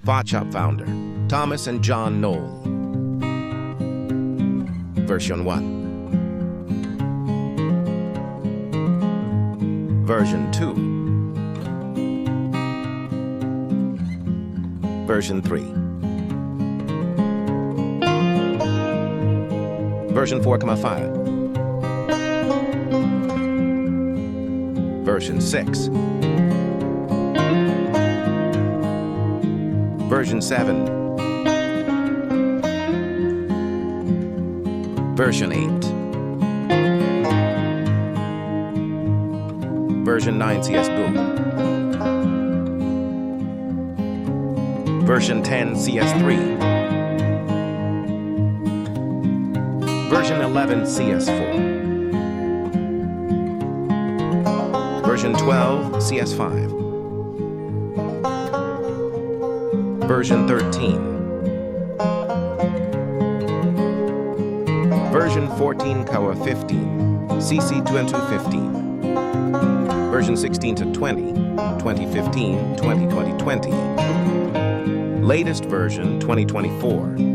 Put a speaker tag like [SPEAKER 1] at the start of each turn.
[SPEAKER 1] Photoshop founder, Thomas and John Knoll. Version 1. Version 2. Version 3. Version 4.5. Version 6. Version 7. Version 8. Version 9 CS2. Version 10 CS3. Version 11 CS4. Version 12 CS5. Version 13. Version 14 Kawa 15, CC215. Version 16 to 20, 2015, 2020. Latest version 2024.